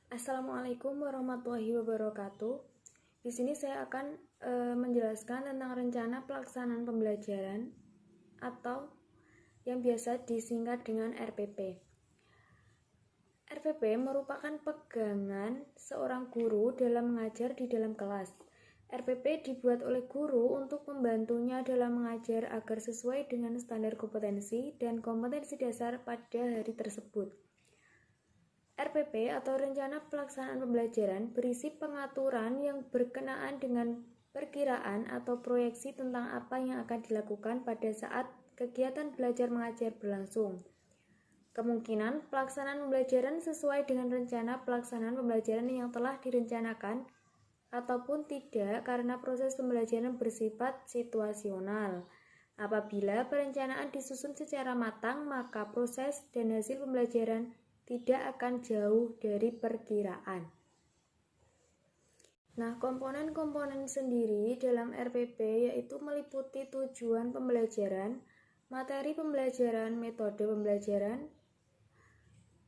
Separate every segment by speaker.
Speaker 1: Assalamualaikum warahmatullahi wabarakatuh. Di sini saya akan menjelaskan tentang rencana pelaksanaan pembelajaran atau yang biasa disingkat dengan RPP. RPP merupakan pegangan seorang guru dalam mengajar di dalam kelas. RPP dibuat oleh guru untuk membantunya dalam mengajar agar sesuai dengan standar kompetensi dan kompetensi dasar pada hari tersebut. RPP atau Rencana Pelaksanaan Pembelajaran berisi pengaturan yang berkenaan dengan perkiraan atau proyeksi tentang apa yang akan dilakukan pada saat kegiatan belajar mengajar berlangsung. Kemungkinan pelaksanaan pembelajaran sesuai dengan rencana pelaksanaan pembelajaran yang telah direncanakan ataupun tidak karena proses pembelajaran bersifat situasional. Apabila perencanaan disusun secara matang, maka proses dan hasil pembelajaran tidak akan jauh dari perkiraan. Nah, komponen-komponen sendiri dalam RPP yaitu meliputi tujuan pembelajaran, materi pembelajaran, metode pembelajaran,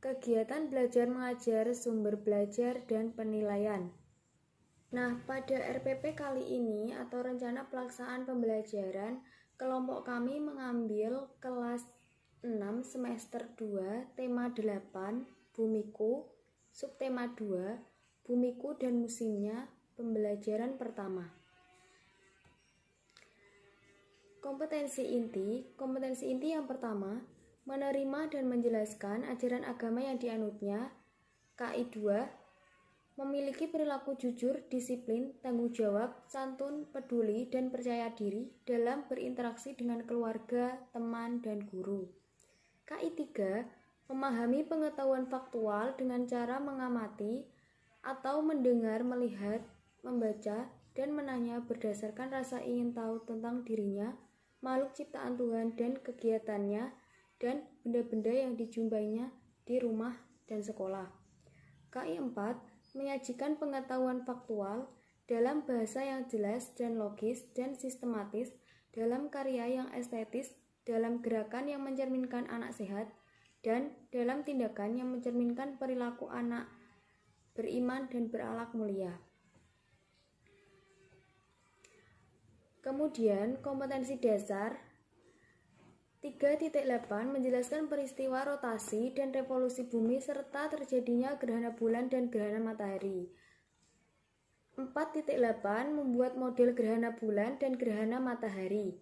Speaker 1: kegiatan belajar mengajar, sumber belajar, dan penilaian. Nah, pada RPP kali ini atau rencana pelaksanaan pembelajaran, kelompok kami mengambil kelas 6 semester 2 tema 8 Bumiku, subtema 2 Bumiku dan musimnya, pembelajaran pertama. Kompetensi inti yang pertama, menerima dan menjelaskan ajaran agama yang dianutnya. KI 2, memiliki perilaku jujur, disiplin, tanggung jawab, santun, peduli, dan percaya diri dalam berinteraksi dengan keluarga, teman, dan guru. KI 3, memahami pengetahuan faktual dengan cara mengamati atau mendengar, melihat, membaca, dan menanya berdasarkan rasa ingin tahu tentang dirinya, makhluk ciptaan Tuhan, dan kegiatannya, dan benda-benda yang dijumpainya di rumah dan sekolah. KI 4, menyajikan pengetahuan faktual dalam bahasa yang jelas dan logis dan sistematis, dalam karya yang estetis, dalam gerakan yang mencerminkan anak sehat, dan dalam tindakan yang mencerminkan perilaku anak beriman dan berakhlak mulia. Kemudian, kompetensi dasar 3.8 menjelaskan peristiwa rotasi dan revolusi bumi serta terjadinya gerhana bulan dan gerhana matahari. 4.8 membuat model gerhana bulan dan gerhana matahari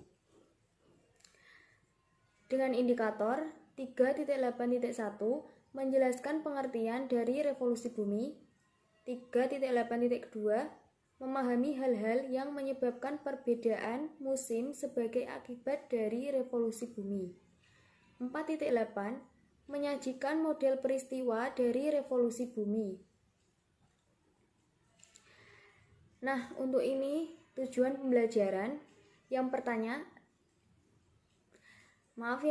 Speaker 1: dengan indikator. 3.8.1 menjelaskan pengertian dari revolusi bumi. 3.8.2 memahami hal-hal yang menyebabkan perbedaan musim sebagai akibat dari revolusi bumi. 4.8 menyajikan model peristiwa dari revolusi bumi. Nah, untuk ini tujuan pembelajaran yang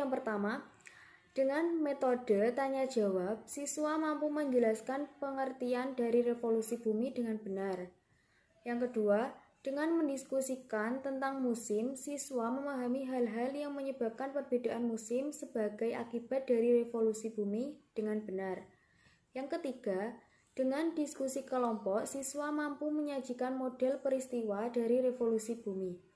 Speaker 1: pertama, dengan metode tanya jawab, siswa mampu menjelaskan pengertian dari revolusi bumi dengan benar. Yang kedua, dengan mendiskusikan tentang musim, siswa memahami hal-hal yang menyebabkan perbedaan musim sebagai akibat dari revolusi bumi dengan benar. Yang ketiga, dengan diskusi kelompok, siswa mampu menyajikan model peristiwa dari revolusi bumi.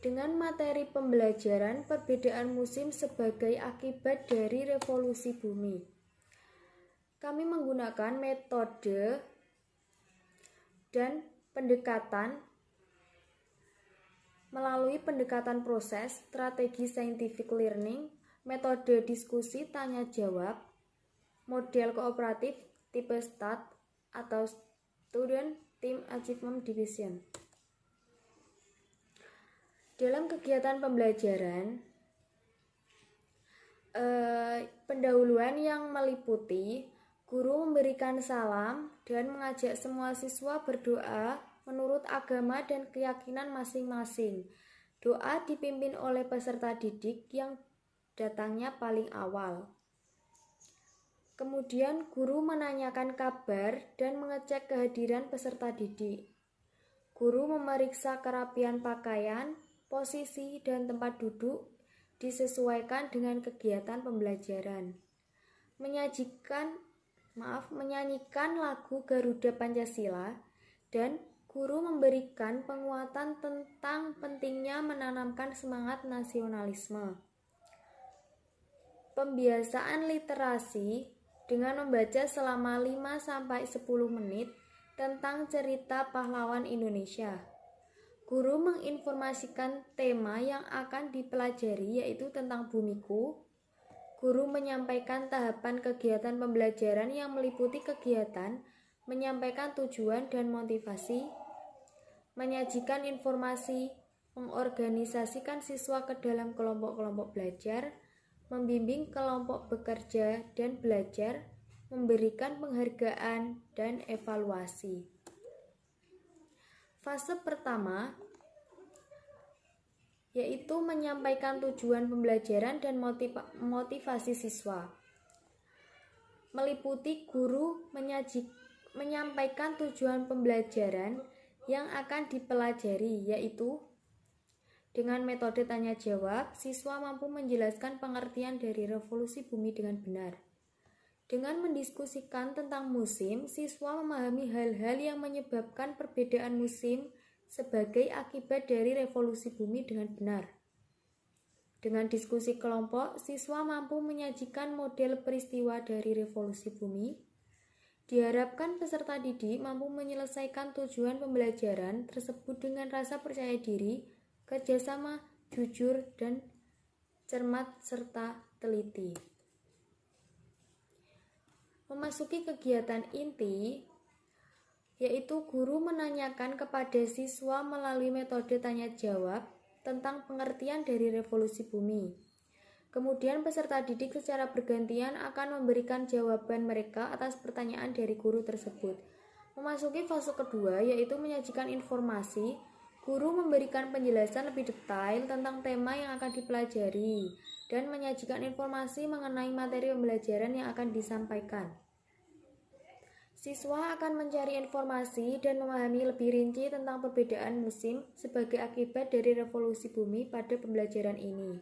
Speaker 1: Dengan materi pembelajaran perbedaan musim sebagai akibat dari revolusi bumi, kami menggunakan metode dan pendekatan melalui pendekatan proses, strategi scientific learning, metode diskusi tanya jawab, model kooperatif tipe STAT atau Student Team Achievement Division. Dalam kegiatan pembelajaran, pendahuluan yang meliputi guru memberikan salam dan mengajak semua siswa berdoa menurut agama dan keyakinan masing-masing. Doa dipimpin oleh peserta didik yang datangnya paling awal. Kemudian guru menanyakan kabar dan mengecek kehadiran peserta didik. Guru memeriksa kerapian pakaian, posisi, dan tempat duduk disesuaikan dengan kegiatan pembelajaran. menyanyikan lagu Garuda Pancasila, dan guru memberikan penguatan tentang pentingnya menanamkan semangat nasionalisme. Pembiasaan literasi dengan membaca selama 5-10 menit tentang cerita pahlawan Indonesia. Guru menginformasikan tema yang akan dipelajari, yaitu tentang bumiku. Guru menyampaikan tahapan kegiatan pembelajaran yang meliputi kegiatan, menyampaikan tujuan dan motivasi, menyajikan informasi, mengorganisasikan siswa ke dalam kelompok-kelompok belajar, membimbing kelompok bekerja dan belajar, memberikan penghargaan dan evaluasi. Fase pertama yaitu menyampaikan tujuan pembelajaran dan motivasi siswa. Meliputi guru menyampaikan tujuan pembelajaran yang akan dipelajari, yaitu dengan metode tanya jawab, siswa mampu menjelaskan pengertian dari revolusi bumi dengan benar. Dengan mendiskusikan tentang musim, siswa memahami hal-hal yang menyebabkan perbedaan musim sebagai akibat dari revolusi bumi dengan benar. Dengan diskusi kelompok, siswa mampu menyajikan model peristiwa dari revolusi bumi. Diharapkan peserta didik mampu menyelesaikan tujuan pembelajaran tersebut dengan rasa percaya diri, kerjasama, jujur, dan cermat serta teliti. Memasuki kegiatan inti, yaitu guru menanyakan kepada siswa melalui metode tanya jawab tentang pengertian dari revolusi bumi. Kemudian peserta didik secara bergantian akan memberikan jawaban mereka atas pertanyaan dari guru tersebut. Memasuki fase kedua, yaitu menyajikan informasi. Guru memberikan penjelasan lebih detail tentang tema yang akan dipelajari dan menyajikan informasi mengenai materi pembelajaran yang akan disampaikan. Siswa akan mencari informasi dan memahami lebih rinci tentang perbedaan musim sebagai akibat dari revolusi bumi pada pembelajaran ini.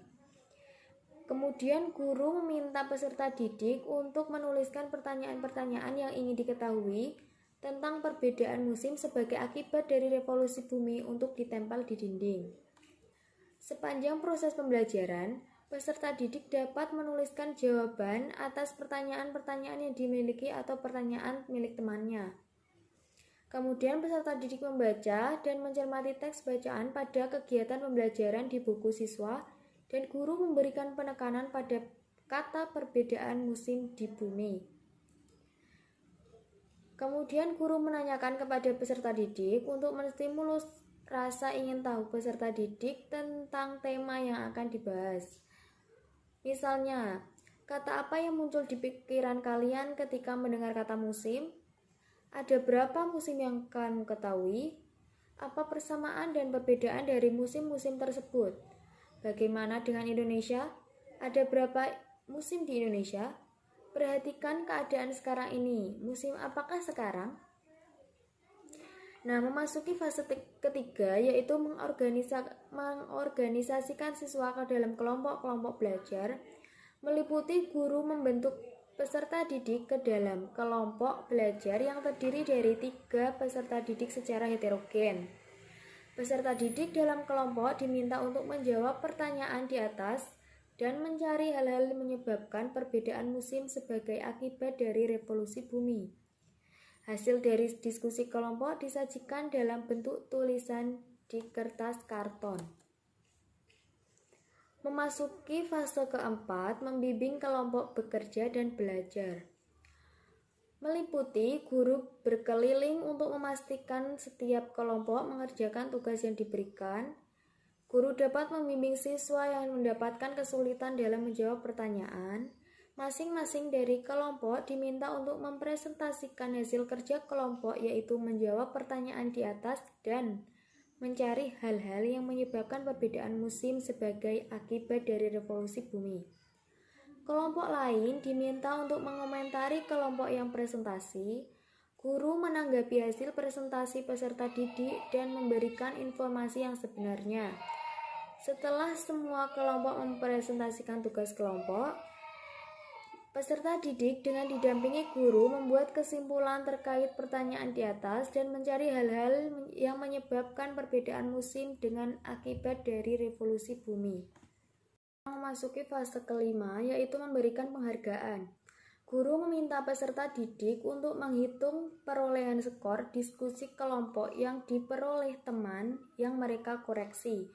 Speaker 1: Kemudian guru meminta peserta didik untuk menuliskan pertanyaan-pertanyaan yang ingin diketahui tentang perbedaan musim sebagai akibat dari revolusi bumi untuk ditempel di dinding. Sepanjang proses pembelajaran, peserta didik dapat menuliskan jawaban atas pertanyaan-pertanyaan yang dimiliki atau pertanyaan milik temannya. Kemudian peserta didik membaca dan mencermati teks bacaan pada kegiatan pembelajaran di buku siswa, dan guru memberikan penekanan pada kata perbedaan musim di bumi. Kemudian guru menanyakan kepada peserta didik untuk menstimulus rasa ingin tahu peserta didik tentang tema yang akan dibahas. Misalnya, kata apa yang muncul di pikiran kalian ketika mendengar kata musim? Ada berapa musim yang kamu ketahui? Apa persamaan dan perbedaan dari musim-musim tersebut? Bagaimana dengan Indonesia? Ada berapa musim di Indonesia? Perhatikan keadaan sekarang ini. Musim apakah sekarang? Nah, memasuki fase ketiga, yaitu mengorganisasikan siswa ke dalam kelompok-kelompok belajar, meliputi guru membentuk peserta didik ke dalam kelompok belajar yang terdiri dari 3 peserta didik secara heterogen. Peserta didik dalam kelompok diminta untuk menjawab pertanyaan di atas dan mencari hal-hal yang menyebabkan perbedaan musim sebagai akibat dari revolusi bumi. Hasil dari diskusi kelompok disajikan dalam bentuk tulisan di kertas karton. Memasuki fase keempat, membimbing kelompok bekerja dan belajar. Meliputi guru berkeliling untuk memastikan setiap kelompok mengerjakan tugas yang diberikan. Guru dapat membimbing siswa yang mendapatkan kesulitan dalam menjawab pertanyaan. Masing-masing dari kelompok diminta untuk mempresentasikan hasil kerja kelompok, yaitu menjawab pertanyaan di atas dan mencari hal-hal yang menyebabkan perbedaan musim sebagai akibat dari revolusi bumi. Kelompok lain diminta untuk mengomentari kelompok yang presentasi. Guru menanggapi hasil presentasi peserta didik dan memberikan informasi yang sebenarnya. Setelah semua kelompok mempresentasikan tugas kelompok, Peserta didik dengan didampingi guru membuat kesimpulan terkait pertanyaan di atas dan mencari hal-hal yang menyebabkan perbedaan musim dengan akibat dari revolusi bumi. Memasuki fase kelima, yaitu memberikan penghargaan. Guru meminta peserta didik untuk menghitung perolehan skor diskusi kelompok yang diperoleh teman yang mereka koreksi.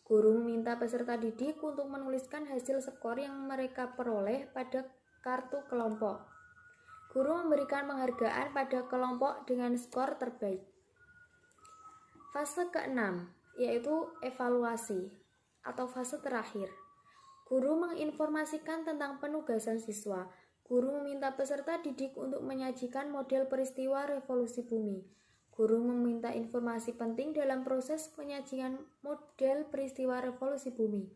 Speaker 1: Guru meminta peserta didik untuk menuliskan hasil skor yang mereka peroleh pada kartu kelompok. Guru memberikan penghargaan pada kelompok dengan skor terbaik. Fase ke-6, yaitu evaluasi atau fase terakhir. Guru menginformasikan tentang penugasan siswa. Guru meminta peserta didik untuk menyajikan model peristiwa revolusi bumi. Guru meminta informasi penting dalam proses penyajian model peristiwa revolusi bumi.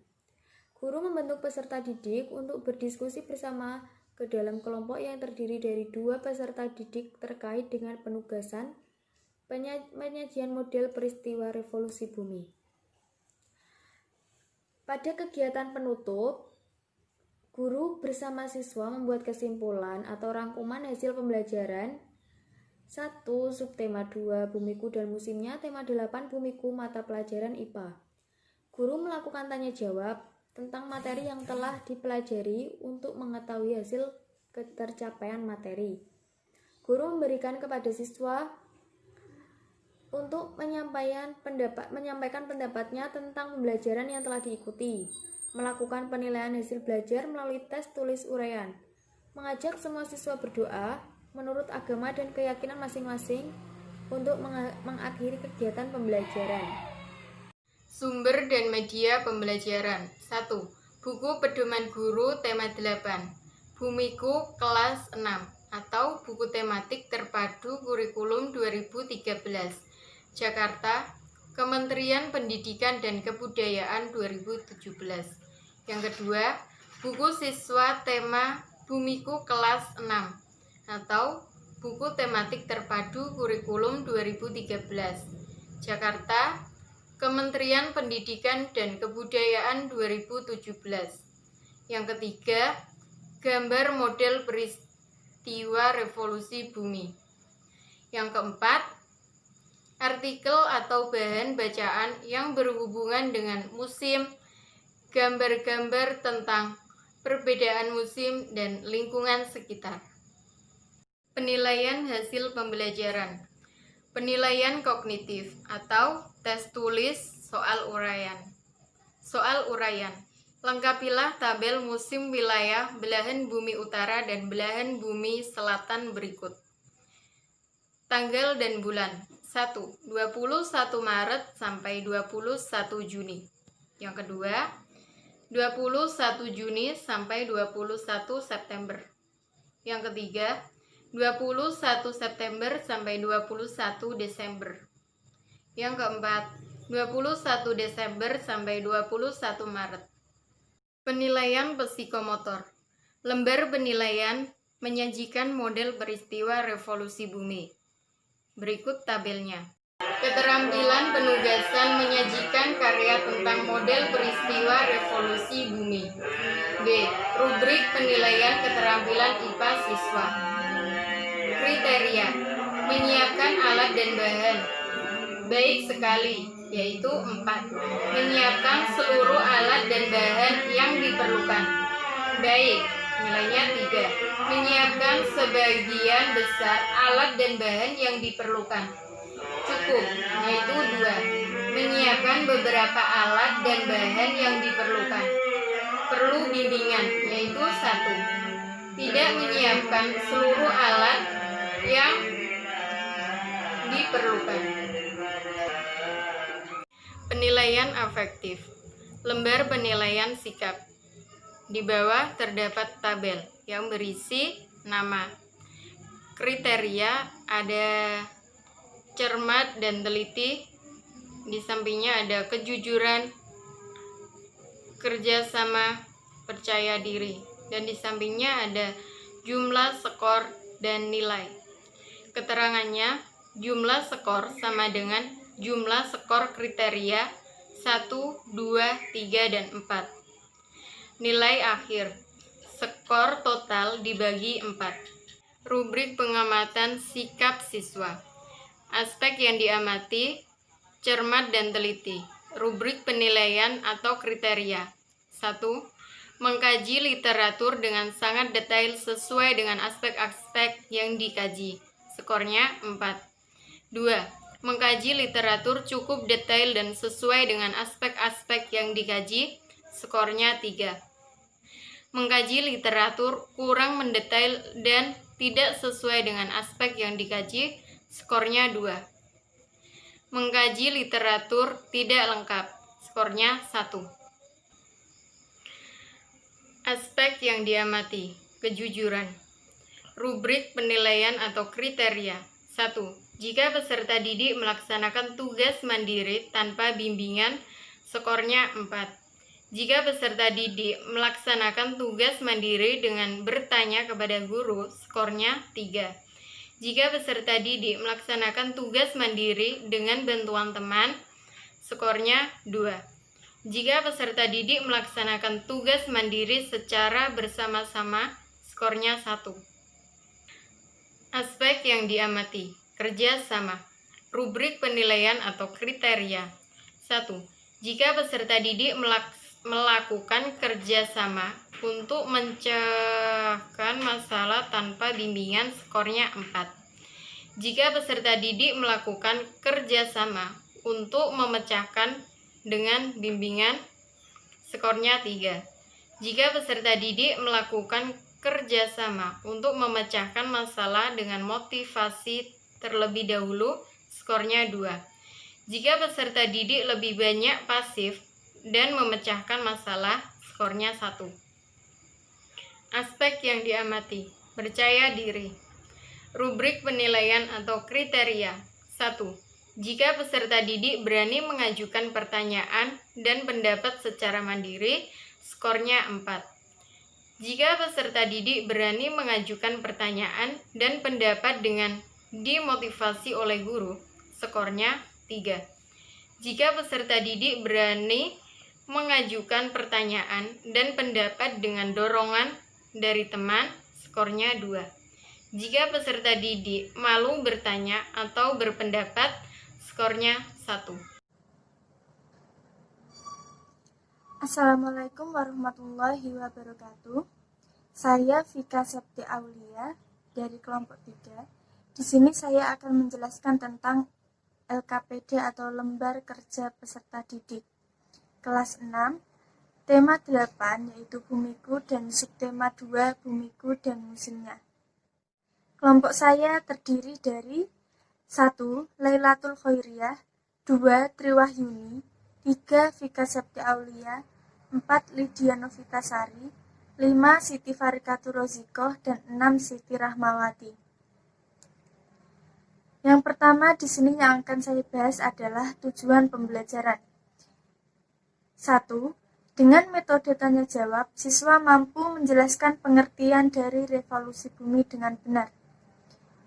Speaker 1: Guru membentuk peserta didik untuk berdiskusi bersama ke dalam kelompok yang terdiri dari 2 peserta didik terkait dengan penugasan penyajian model peristiwa revolusi bumi. Pada kegiatan penutup, guru bersama siswa membuat kesimpulan atau rangkuman hasil pembelajaran 1. Subtema 2 Bumiku dan Musimnya, tema 8 Bumiku, mata pelajaran IPA. Guru melakukan tanya jawab tentang materi yang telah dipelajari untuk mengetahui hasil ketercapaian materi. Guru memberikan kepada siswa untuk menyampaikan pendapatnya tentang pembelajaran yang telah diikuti, melakukan penilaian hasil belajar melalui tes tulis uraian, mengajak semua siswa berdoa menurut agama dan keyakinan masing-masing untuk mengakhiri kegiatan pembelajaran.
Speaker 2: Sumber dan media pembelajaran. 1. Buku Pedoman Guru tema 8 Bumiku kelas 6 atau buku tematik terpadu kurikulum 2013 Jakarta, Kementerian Pendidikan dan Kebudayaan 2017. Yang kedua, buku siswa tema Bumiku kelas 6 atau buku tematik terpadu kurikulum 2013 Jakarta, Kementerian Pendidikan dan Kebudayaan 2017. Yang ketiga, gambar model peristiwa revolusi bumi. Yang keempat, artikel atau bahan bacaan yang berhubungan dengan musim, gambar-gambar tentang perbedaan musim dan lingkungan sekitar. Penilaian hasil pembelajaran. Penilaian kognitif atau tes tulis soal uraian. Soal uraian. Lengkapilah tabel musim wilayah belahan bumi utara dan belahan bumi selatan berikut. Tanggal dan bulan. 1. 21 Maret sampai 21 Juni. Yang kedua, 21 Juni sampai 21 September. Yang ketiga, 21 September sampai 21 Desember. Yang keempat, 21 Desember sampai 21 Maret. Penilaian psikomotor. Lembar penilaian menyajikan model peristiwa revolusi bumi. Berikut tabelnya. Keterampilan penugasan menyajikan karya tentang model peristiwa revolusi bumi. B. Rubrik penilaian keterampilan IPA siswa. Kriteria: menyiapkan alat dan bahan. Baik sekali, yaitu 4. Menyiapkan seluruh alat dan bahan yang diperlukan. Baik, nilainya 3. Menyiapkan sebagian besar alat dan bahan yang diperlukan. Cukup, yaitu 2. Menyiapkan beberapa alat dan bahan yang diperlukan. Perlu bimbingan, yaitu 1. Tidak menyiapkan seluruh alat yang diperlukan. Penilaian afektif. Lembar penilaian sikap. Di bawah terdapat tabel yang berisi nama. Kriteria ada cermat dan teliti. Di sampingnya ada kejujuran, kerjasama, percaya diri. Dan di sampingnya ada jumlah skor dan nilai. Keterangannya, jumlah skor sama dengan jumlah skor kriteria 1, 2, 3, dan 4. Nilai akhir skor total dibagi 4. Rubrik pengamatan sikap siswa. Aspek yang diamati, cermat dan teliti. Rubrik penilaian atau kriteria. 1. Mengkaji literatur dengan sangat detail sesuai dengan aspek-aspek yang dikaji. Skornya 4. 2. Mengkaji literatur cukup detail dan sesuai dengan aspek-aspek yang dikaji. Skornya 3. Mengkaji literatur kurang mendetail dan tidak sesuai dengan aspek yang dikaji. Skornya 2. Mengkaji literatur tidak lengkap. Skornya 1. Aspek yang diamati, kejujuran. Rubrik penilaian atau kriteria. 1. Jika peserta didik melaksanakan tugas mandiri tanpa bimbingan, skornya 4. Jika peserta didik melaksanakan tugas mandiri dengan bertanya kepada guru, skornya 3. Jika peserta didik melaksanakan tugas mandiri dengan bantuan teman, skornya 2. Jika peserta didik melaksanakan tugas mandiri secara bersama-sama, skornya 1. Aspek yang diamati, kerjasama. Rubrik penilaian atau kriteria. 1. Jika peserta didik melakukan kerjasama untuk memecahkan masalah tanpa bimbingan, skornya 4. Jika peserta didik melakukan kerjasama untuk memecahkan dengan bimbingan, skornya 3. Jika peserta didik melakukan kerjasama untuk memecahkan masalah dengan motivasi terlebih dahulu, skornya 2. Jika peserta didik lebih banyak pasif dan memecahkan masalah, skornya 1. Aspek yang diamati, percaya diri. Rubrik penilaian atau kriteria. 1. Jika peserta didik berani mengajukan pertanyaan dan pendapat secara mandiri, skornya 4. Jika peserta didik berani mengajukan pertanyaan dan pendapat dengan dimotivasi oleh guru, skornya 3. Jika peserta didik berani mengajukan pertanyaan dan pendapat dengan dorongan dari teman, skornya 2. Jika peserta didik malu bertanya atau berpendapat, skornya 1.
Speaker 3: Assalamualaikum warahmatullahi wabarakatuh. Saya Vika Septi Aulia dari kelompok 3. Di sini saya akan menjelaskan tentang LKPD atau Lembar Kerja Peserta Didik. Kelas 6, tema 8 yaitu Bumiku dan subtema 2 Bumiku dan Musimnya. Kelompok saya terdiri dari 1. Lailatul Khairiyah, 2. Triwahyuni, 3. Vika Septi Aulia, 4. Lydia Novitasari, 5. Siti Farikatul Rozikoh, dan 6. Siti Rahmawati. Yang pertama di sini yang akan saya bahas adalah tujuan pembelajaran. 1. Dengan metode tanya jawab, siswa mampu menjelaskan pengertian dari revolusi bumi dengan benar.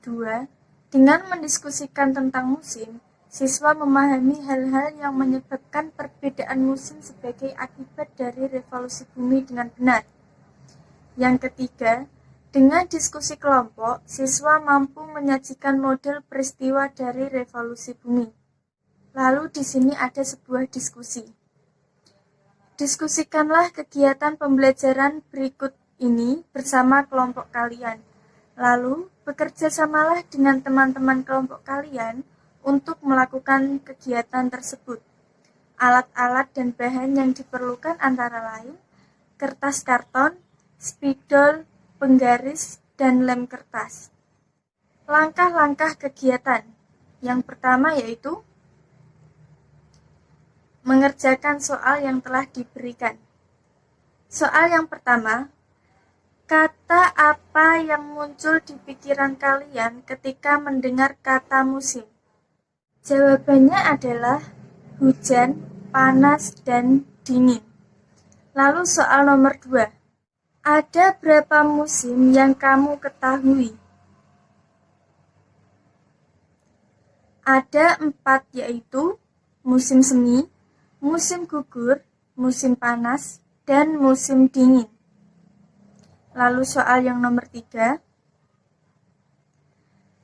Speaker 3: 2. Dengan mendiskusikan tentang musim, siswa memahami hal-hal yang menyebabkan perbedaan musim sebagai akibat dari revolusi bumi dengan benar. Yang ketiga, dengan diskusi kelompok, siswa mampu menyajikan model peristiwa dari revolusi bumi. Lalu di sini ada sebuah diskusi. Diskusikanlah kegiatan pembelajaran berikut ini bersama kelompok kalian. Lalu, bekerjasamalah dengan teman-teman kelompok kalian untuk melakukan kegiatan tersebut. Alat-alat dan bahan yang diperlukan antara lain kertas karton, spidol, penggaris, dan lem kertas. Langkah-langkah kegiatan. Yang pertama yaitu mengerjakan soal yang telah diberikan. Soal yang pertama, kata apa yang muncul di pikiran kalian ketika mendengar kata musim? Jawabannya adalah hujan, panas, dan dingin. Lalu soal nomor 2. Ada berapa musim yang kamu ketahui? Ada 4 yaitu musim semi, musim gugur, musim panas, dan musim dingin. Lalu soal yang nomor 3.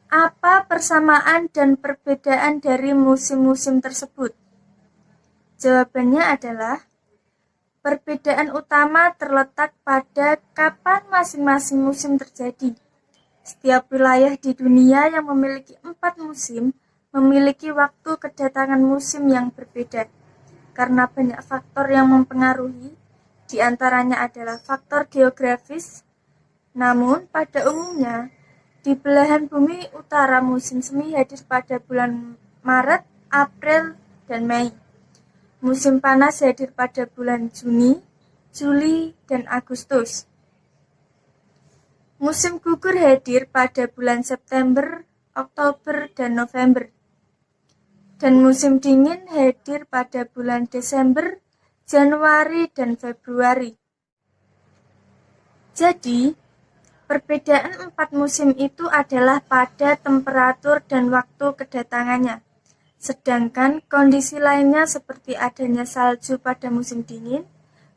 Speaker 3: Apa persamaan dan perbedaan dari musim-musim tersebut? Jawabannya adalah perbedaan utama terletak pada kapan masing-masing musim terjadi. Setiap wilayah di dunia yang memiliki 4 musim memiliki waktu kedatangan musim yang berbeda. Karena banyak faktor yang mempengaruhi, di antaranya adalah faktor geografis. Namun, pada umumnya, di belahan bumi utara musim semi hadir pada bulan Maret, April, dan Mei. Musim panas hadir pada bulan Juni, Juli, dan Agustus. Musim gugur hadir pada bulan September, Oktober, dan November. Dan musim dingin hadir pada bulan Desember, Januari, dan Februari. Jadi, perbedaan 4 musim itu adalah pada temperatur dan waktu kedatangannya. Sedangkan kondisi lainnya seperti adanya salju pada musim dingin,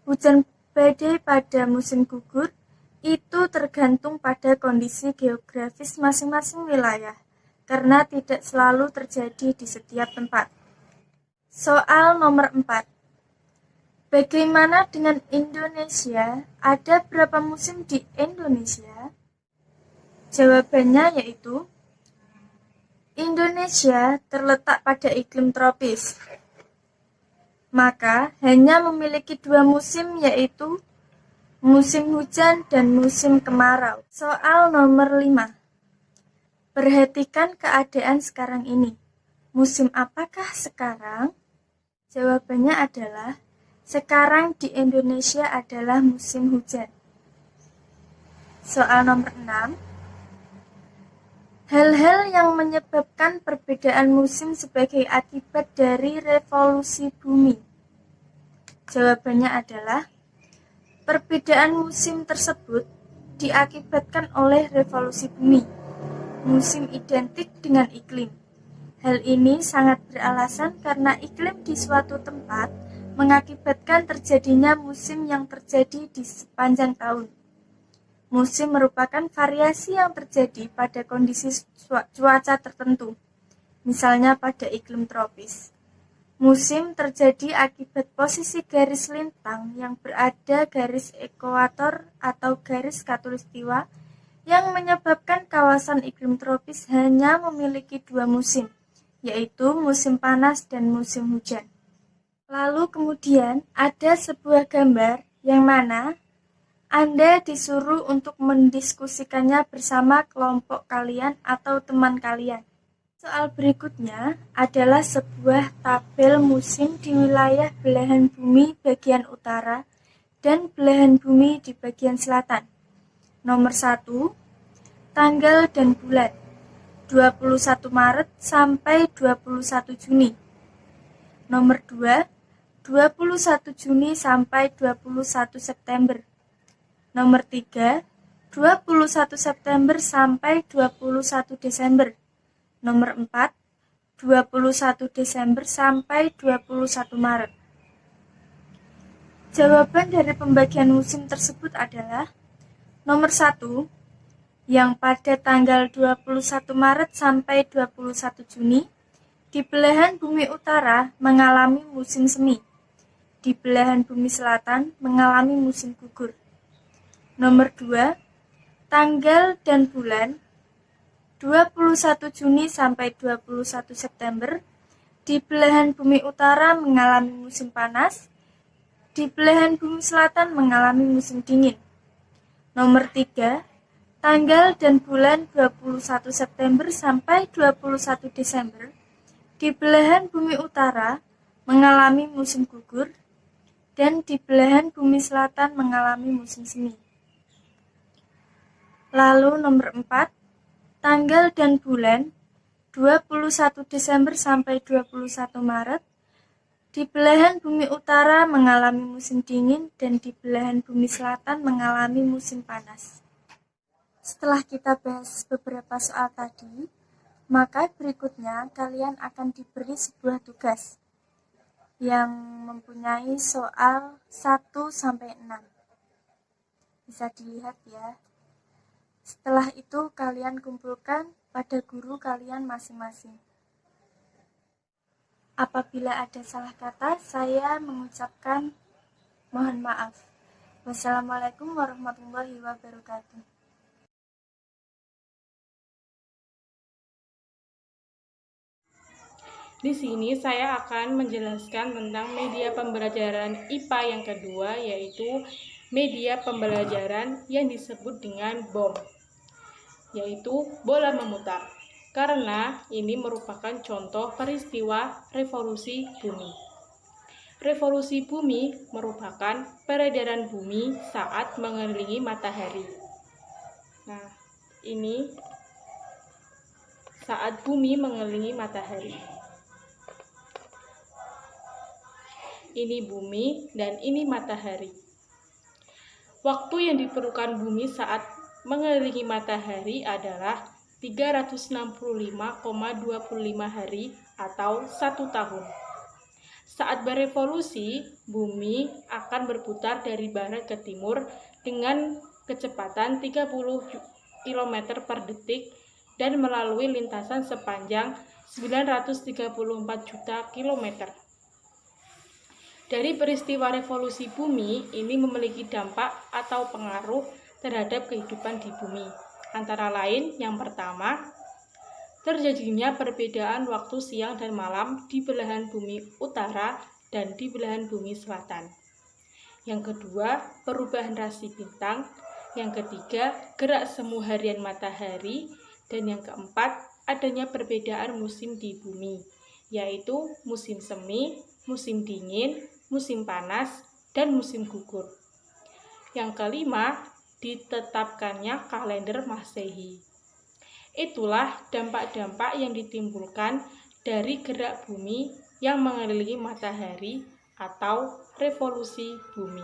Speaker 3: hujan badai pada musim gugur, itu tergantung pada kondisi geografis masing-masing wilayah, karena tidak selalu terjadi di setiap tempat. Soal nomor 4. Bagaimana dengan Indonesia? Ada berapa musim di Indonesia? Jawabannya yaitu Indonesia terletak pada iklim tropis. Maka hanya memiliki 2 musim yaitu musim hujan dan musim kemarau. Soal nomor 5. Perhatikan keadaan sekarang ini. Musim apakah sekarang? Jawabannya adalah sekarang di Indonesia adalah musim hujan. Soal nomor 6. Hal-hal yang menyebabkan perbedaan musim sebagai akibat dari revolusi bumi. Jawabannya adalah perbedaan musim tersebut diakibatkan oleh revolusi bumi. Musim identik dengan iklim. Hal ini sangat beralasan karena iklim di suatu tempat mengakibatkan terjadinya musim yang terjadi di sepanjang tahun. Musim merupakan variasi yang terjadi pada kondisi cuaca tertentu, misalnya pada iklim tropis. Musim terjadi akibat posisi garis lintang yang berada garis ekuator atau garis khatulistiwa yang menyebabkan kawasan iklim tropis hanya memiliki 2 musim, yaitu musim panas dan musim hujan. Lalu kemudian ada sebuah gambar yang mana Anda disuruh untuk mendiskusikannya bersama kelompok kalian atau teman kalian. Soal berikutnya adalah sebuah tabel musim di wilayah belahan bumi bagian utara dan belahan bumi di bagian selatan. Nomor 1, tanggal dan bulan 21 Maret sampai 21 Juni. Nomor 2, 21 Juni sampai 21 September. Nomor 3, 21 September sampai 21 Desember. Nomor 4, 21 Desember sampai 21 Maret. Jawaban dari pembagian musim tersebut adalah nomor 1, yang pada tanggal 21 Maret sampai 21 Juni, di belahan bumi utara mengalami musim semi. Di belahan bumi selatan mengalami musim gugur. Nomor 2, tanggal dan bulan 21 Juni sampai 21 September, di belahan bumi utara mengalami musim panas, di belahan bumi selatan mengalami musim dingin. Nomor 3, tanggal dan bulan 21 September sampai 21 Desember, di belahan bumi utara mengalami musim gugur, dan di belahan bumi selatan mengalami musim semi. Lalu nomor 4, tanggal dan bulan 21 Desember sampai 21 Maret, di belahan bumi utara mengalami musim dingin dan di belahan bumi selatan mengalami musim panas. Setelah kita bahas beberapa soal tadi, maka berikutnya kalian akan diberi sebuah tugas yang mempunyai soal 1-6. Bisa dilihat ya. Setelah itu kalian kumpulkan pada guru kalian masing-masing. Apabila ada salah kata, saya mengucapkan mohon maaf. Wassalamualaikum warahmatullahi wabarakatuh.
Speaker 4: Di sini saya akan menjelaskan tentang media pembelajaran IPA yang kedua, yaitu media pembelajaran yang disebut dengan BOM, yaitu bola memutar, karena ini merupakan contoh peristiwa revolusi bumi. Revolusi bumi merupakan peredaran bumi saat mengelilingi matahari. Nah, ini saat bumi mengelilingi matahari. Ini bumi dan ini matahari. Waktu yang diperlukan bumi saat mengelilingi matahari adalah 365,25 hari atau 1 tahun. Saat berevolusi, bumi akan berputar dari barat ke timur dengan kecepatan 30 km per detik dan melalui lintasan sepanjang 934 juta kilometer. Dari peristiwa revolusi bumi ini memiliki dampak atau pengaruh terhadap kehidupan di bumi. Antara lain, yang pertama, terjadinya perbedaan waktu siang dan malam di belahan bumi utara dan di belahan bumi selatan. Yang kedua, perubahan rasi bintang. Yang ketiga, gerak semu harian matahari. Dan yang keempat, adanya perbedaan musim di bumi, yaitu musim semi, musim dingin, musim panas, dan musim gugur. Yang kelima, ditetapkannya kalender Masehi. Itulah dampak-dampak yang ditimbulkan dari gerak bumi yang mengelilingi matahari atau revolusi bumi.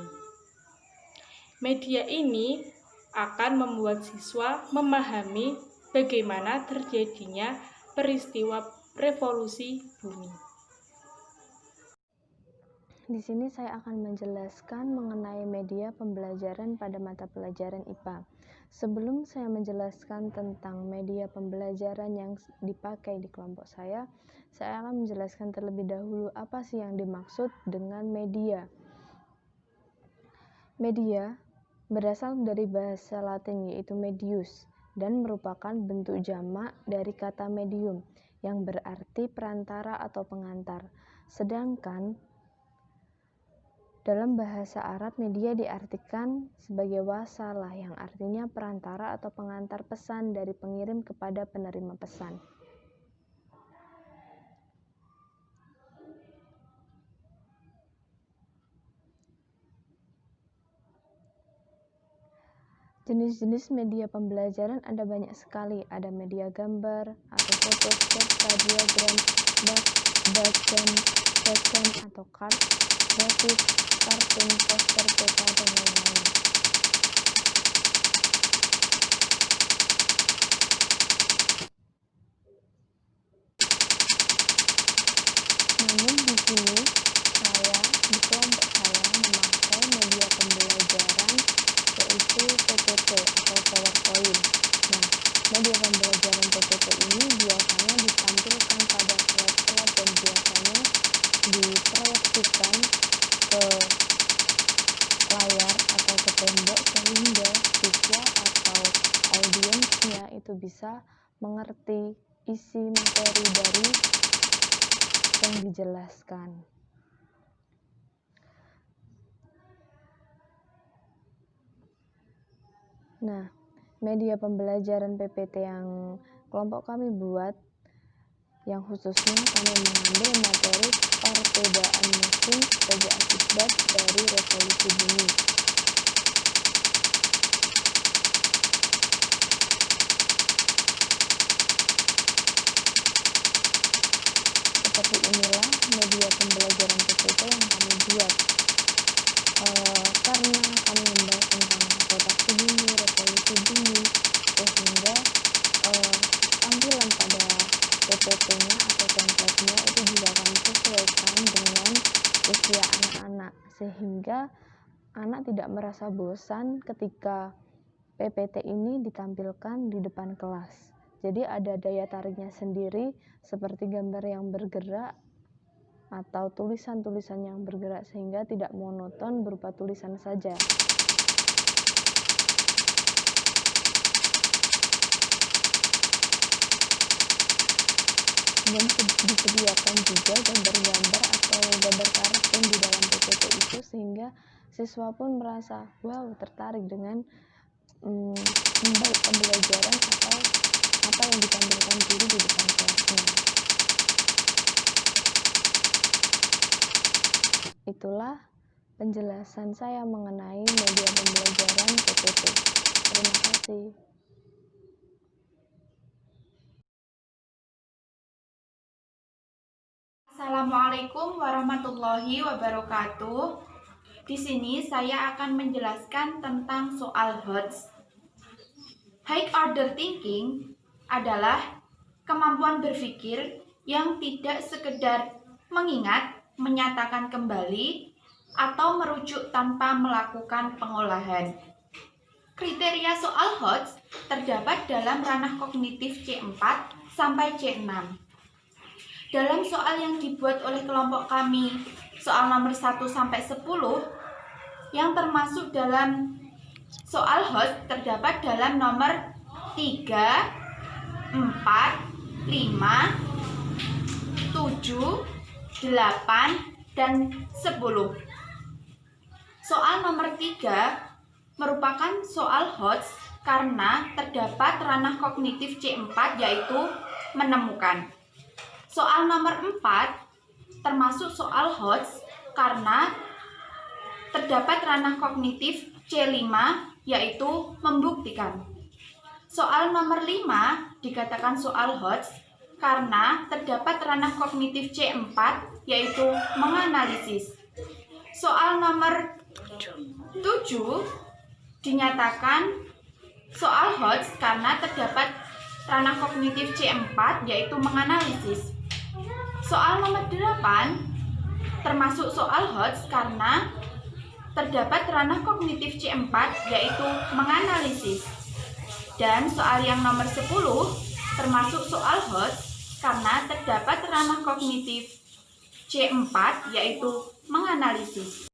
Speaker 4: Media ini akan membuat siswa memahami bagaimana terjadinya peristiwa revolusi bumi.
Speaker 1: Di sini saya akan menjelaskan mengenai media pembelajaran pada mata pelajaran IPA. Sebelum saya menjelaskan tentang media pembelajaran yang dipakai di kelompok saya akan menjelaskan terlebih dahulu apa sih yang dimaksud dengan media. Media berasal dari bahasa Latin yaitu medius dan merupakan bentuk jamak dari kata medium yang berarti perantara atau pengantar. Sedangkan dalam bahasa Arab, media diartikan sebagai wasalah yang artinya perantara atau pengantar pesan dari pengirim kepada penerima pesan. Jenis-jenis media pembelajaran ada banyak sekali. Ada media gambar atau foto, sketsa, diagram, bacan atau card, grafis, kartun, poster, peta, dan lain-lain. Namun di sini di kelompok saya memakai media pembelajaran yaitu PPT atau PowerPoint. Nah, media pembelajaran PPT ini biasanya ditampilkan pada slide-slide dan biasanya diproyeksikan ke layar atau ke tembok sehingga siswa atau audiensnya itu bisa mengerti isi materi dari yang dijelaskan. Nah, media pembelajaran PPT yang kelompok kami buat, yang khususnya kami mengambil materi perbedaan musim sebagai akibat dari revolusi bumi. Seperti inilah media pembelajaran PPT yang kami buat. Karena kami membahas tentang rotasi bumi, revolusi bumi, sehingga tampilan pada PPT-nya atau template-nya itu juga kami sesuaikan dengan usia anak-anak, sehingga anak-anak tidak merasa bosan ketika PPT ini ditampilkan di depan kelas. Jadi ada daya tariknya sendiri, seperti gambar yang bergerak atau tulisan-tulisan yang bergerak, sehingga tidak monoton berupa tulisan saja. Kemudian disediakan juga gambar-gambar atau gambar kartun di dalam PPT itu, sehingga siswa pun merasa wow, tertarik dengan pembelajaran atau apa yang ditampilkan guru di depan kelasnya. Itulah penjelasan saya mengenai media pembelajaran PPT. Terima kasih.
Speaker 5: Assalamualaikum warahmatullahi wabarakatuh. Di sini saya akan menjelaskan tentang soal HOTS. High order thinking adalah kemampuan berpikir yang tidak sekedar mengingat, menyatakan kembali, atau merujuk tanpa melakukan pengolahan. Kriteria soal HOTS terdapat dalam ranah kognitif C4 sampai C6. Dalam soal yang dibuat oleh kelompok kami, soal nomor 1 sampai 10, yang termasuk dalam soal HOTS terdapat dalam nomor 3, 4, 5, 7, 8, dan 10. Soal nomor 3 merupakan soal HOTS karena terdapat ranah kognitif C4, yaitu menemukan. Soal nomor 4 termasuk soal HOTS karena terdapat ranah kognitif C5, yaitu membuktikan. Soal nomor 5 dikatakan soal HOTS karena terdapat ranah kognitif C4, yaitu menganalisis. Soal nomor 7 dinyatakan soal HOTS karena terdapat ranah kognitif C4, yaitu menganalisis. Soal nomor 8 termasuk soal HOTS karena terdapat ranah kognitif C4, yaitu menganalisis. Dan soal yang nomor 10 termasuk soal HOTS karena terdapat ranah kognitif C4, yaitu menganalisis.